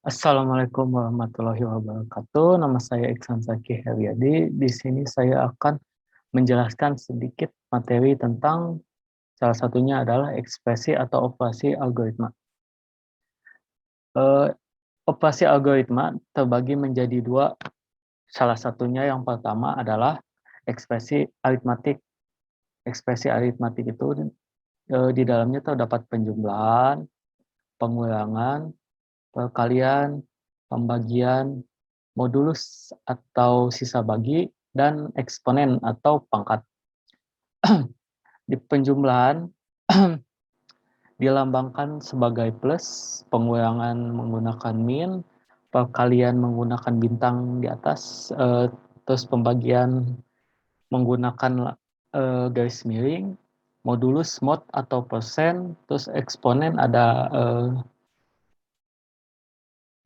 Assalamualaikum warahmatullahi wabarakatuh. Nama saya Iksan Zaki Heriadi. Di sini saya akan menjelaskan sedikit materi tentang salah satunya adalah ekspresi atau operasi algoritma. Eh, Operasi algoritma terbagi menjadi dua. Salah satunya yang pertama adalah ekspresi aritmatik. Ekspresi aritmatik itu di dalamnya terdapat penjumlahan, pengulangan, perkalian, pembagian, modulus atau sisa bagi, dan eksponen atau pangkat. Di penjumlahan dilambangkan sebagai plus, pengulangan menggunakan min, perkalian menggunakan bintang di atas, terus pembagian menggunakan garis miring, modulus mod atau persen, terus eksponen ada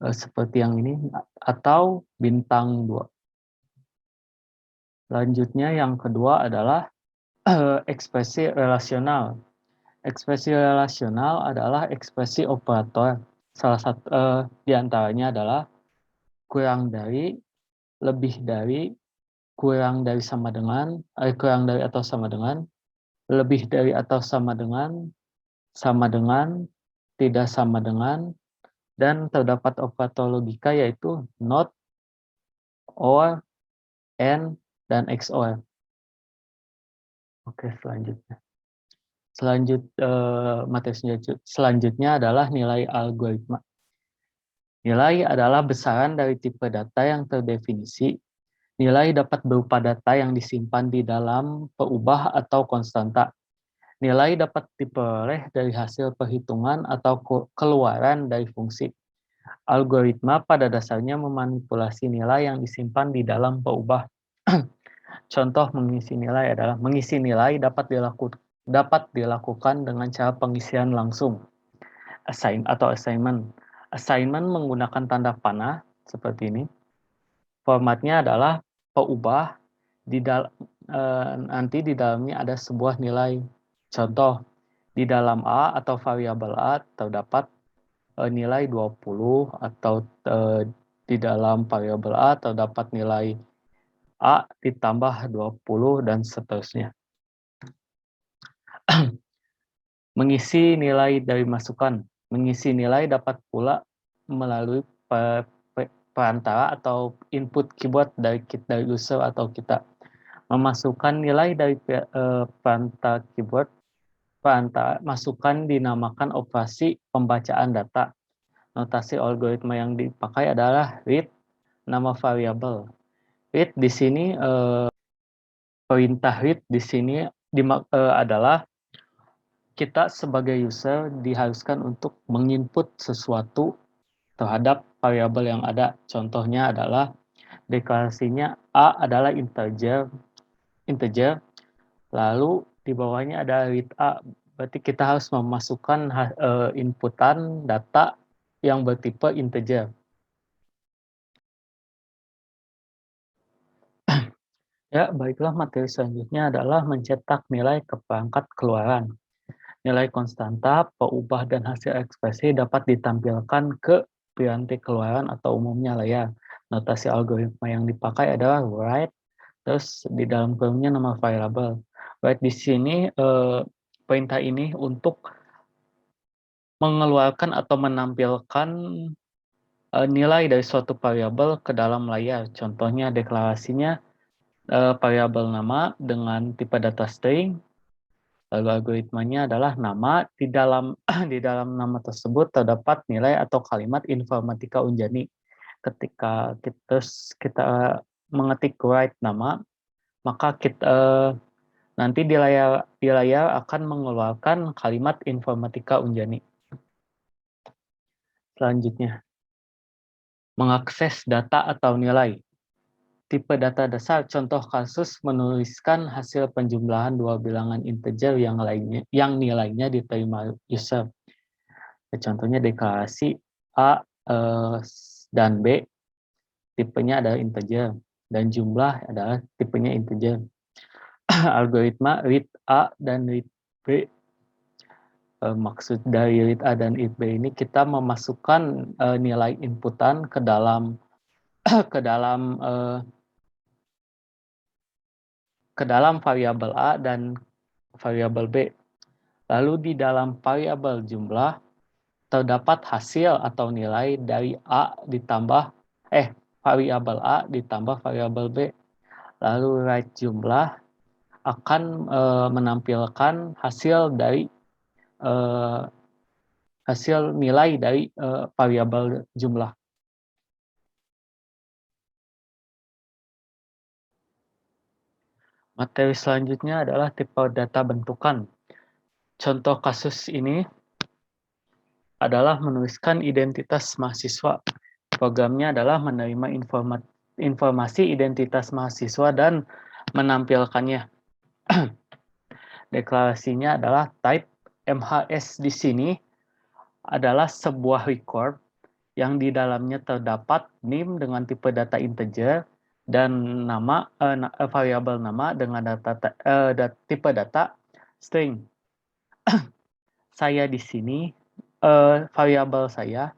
seperti yang ini atau bintang 2. Selanjutnya yang kedua adalah ekspresi relasional. Ekspresi relasional adalah ekspresi operator. Salah satu di antaranya adalah kurang dari, lebih dari, kurang dari sama dengan, kurang dari atau sama dengan, lebih dari atau sama dengan, tidak sama dengan, dan terdapat operator logika yaitu not, or, and, dan XOR. Oke, selanjutnya. Materi selanjutnya adalah nilai algoritma. Nilai adalah besaran dari tipe data yang terdefinisi. Nilai dapat berupa data yang disimpan di dalam peubah atau konstanta. Nilai dapat diperoleh dari hasil perhitungan atau keluaran dari fungsi. Algoritma pada dasarnya memanipulasi nilai yang disimpan di dalam peubah. Contoh mengisi nilai adalah mengisi nilai dapat dilakukan dengan cara pengisian langsung, assignment. Assignment menggunakan tanda panah seperti ini. Formatnya adalah peubah nanti di dalamnya ada sebuah nilai. Contoh, di dalam A atau variabel A terdapat nilai 20 atau di dalam variabel A terdapat nilai A ditambah 20 dan seterusnya. Mengisi nilai dari masukan. Mengisi nilai dapat pula melalui perantara atau input keyboard dari user atau kita. Memasukkan nilai dari perantara keyboard, masukan dinamakan operasi pembacaan data. Notasi algoritma yang dipakai adalah read, nama variabel. Read di sini perintah read di sini adalah kita sebagai user diharuskan untuk menginput sesuatu terhadap variabel yang ada. Contohnya adalah deklarasinya A adalah integer, lalu di bawahnya ada read A. Berarti kita harus memasukkan inputan data yang bertipe integer. Ya, baiklah, materi selanjutnya adalah mencetak nilai ke perangkat keluaran. Nilai konstanta, peubah, dan hasil ekspresi dapat ditampilkan ke piranti keluaran atau umumnya layar. Notasi algoritma yang dipakai adalah write, terus di dalam kolomnya nama variable. Write di sini perintah ini untuk mengeluarkan atau menampilkan nilai dari suatu variabel ke dalam layar. Contohnya deklarasinya variabel nama dengan tipe data string. Lalu algoritmanya adalah nama. Di dalam di dalam nama tersebut terdapat nilai atau kalimat informatika Unjani. Ketika kita mengetik write nama, maka kita nanti di layar akan mengeluarkan kalimat informatika Unjani. Selanjutnya, mengakses data atau nilai. Tipe data dasar, contoh kasus menuliskan hasil penjumlahan dua bilangan integer yang nilainya diterima user. Contohnya deklarasi A dan B, tipenya adalah integer, dan jumlah adalah tipenya integer. Algoritma read A dan read B. Maksud dari read A dan read B ini kita memasukkan nilai inputan ke dalam ke dalam variabel A dan variabel B. Lalu di dalam variabel jumlah terdapat hasil atau nilai dari A ditambah variabel A ditambah variabel B. Lalu write jumlah akan menampilkan hasil dari hasil nilai dari variabel jumlah. Materi selanjutnya adalah tipe data bentukan. Contoh kasus ini adalah menuliskan identitas mahasiswa. Programnya adalah menerima informasi identitas mahasiswa dan menampilkannya. Deklarasinya adalah type MHS di sini adalah sebuah record yang di dalamnya terdapat NIM dengan tipe data integer dan nama variabel nama dengan tipe data string. Saya di sini variabel saya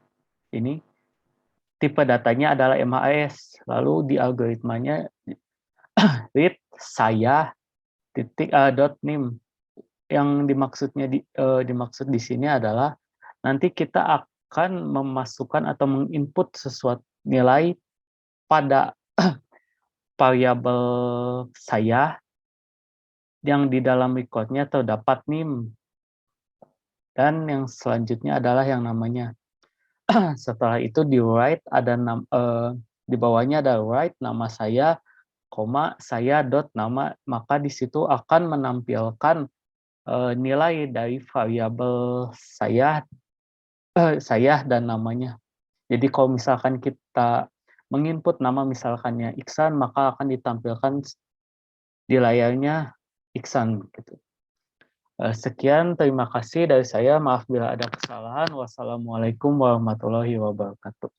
ini tipe datanya adalah MHS. Lalu di algoritmanya read saya dot nim. Yang dimaksud di sini adalah nanti kita akan memasukkan atau menginput sesuatu nilai pada variabel saya yang di dalam recordnya terdapat nim. Dan yang selanjutnya adalah yang namanya setelah itu di write ada di bawahnya ada write nama saya, saya dot nama, maka di situ akan menampilkan nilai dari variabel saya dan namanya. Jadi kalau misalkan kita menginput nama misalkannya Iksan, maka akan ditampilkan di layarnya Iksan gitu. Sekian, terima kasih dari saya. Maaf bila ada kesalahan. Wassalamualaikum warahmatullahi wabarakatuh.